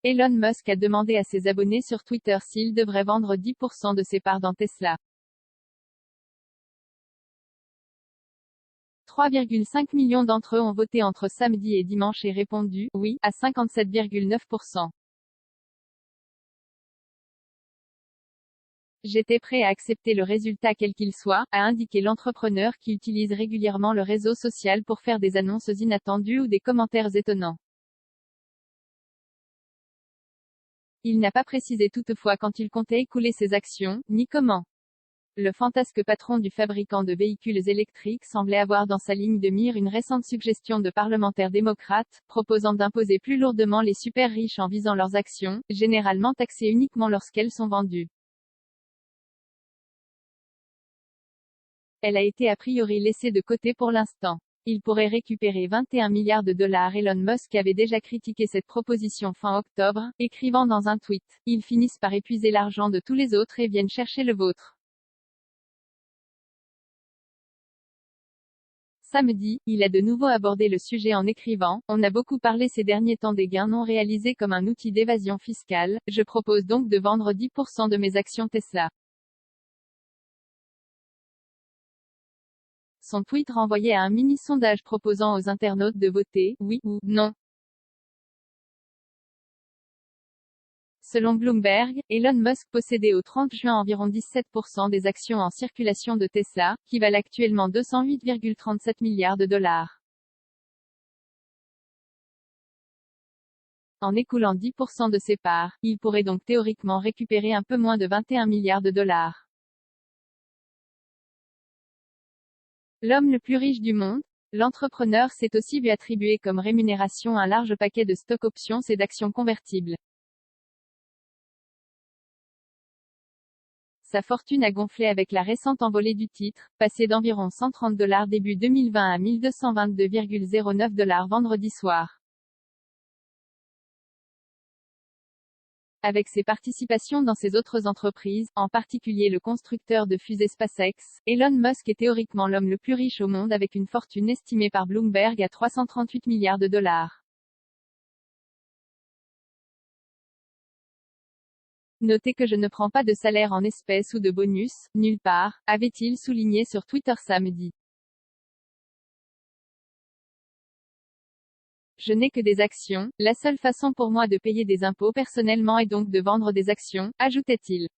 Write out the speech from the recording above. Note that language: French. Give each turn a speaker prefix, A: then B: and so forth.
A: Elon Musk a demandé à ses abonnés sur Twitter s'il devrait vendre 10% de ses parts dans Tesla. 3,5 millions d'entre eux ont voté entre samedi et dimanche et répondu « oui » à 57,9%. J'étais prêt à accepter le résultat quel qu'il soit, a indiqué l'entrepreneur qui utilise régulièrement le réseau social pour faire des annonces inattendues ou des commentaires étonnants. Il n'a pas précisé toutefois quand il comptait écouler ses actions, ni comment. Le fantasque patron du fabricant de véhicules électriques semblait avoir dans sa ligne de mire une récente suggestion de parlementaires démocrates, proposant d'imposer plus lourdement les super riches en visant leurs actions, généralement taxées uniquement lorsqu'elles sont vendues. Elle a été a priori laissée de côté pour l'instant. Il pourrait récupérer 21 milliards de dollars. Elon Musk avait déjà critiqué cette proposition fin octobre, écrivant dans un tweet « Ils finissent par épuiser l'argent de tous les autres et viennent chercher le vôtre ». Samedi, il a de nouveau abordé le sujet en écrivant « On a beaucoup parlé ces derniers temps des gains non réalisés comme un outil d'évasion fiscale, je propose donc de vendre 10% de mes actions Tesla ». Son tweet renvoyait à un mini-sondage proposant aux internautes de voter « oui » ou « non ». Selon Bloomberg, Elon Musk possédait au 30 juin environ 17% des actions en circulation de Tesla, qui valent actuellement 208,37 milliards de dollars. En écoulant 10% de ses parts, il pourrait donc théoriquement récupérer un peu moins de 21 milliards de dollars. L'homme le plus riche du monde, l'entrepreneur s'est aussi vu attribuer comme rémunération un large paquet de stock options et d'actions convertibles. Sa fortune a gonflé avec la récente envolée du titre, passé d'environ $130 début 2020 à 1222,09 $ vendredi soir. Avec ses participations dans ses autres entreprises, en particulier le constructeur de fusées SpaceX, Elon Musk est théoriquement l'homme le plus riche au monde avec une fortune estimée par Bloomberg à 338 milliards de dollars. Notez que je ne prends pas de salaire en espèces ou de bonus, nulle part, avait-il souligné sur Twitter samedi. Je n'ai que des actions, la seule façon pour moi de payer des impôts personnellement est donc de vendre des actions, ajoutait-il.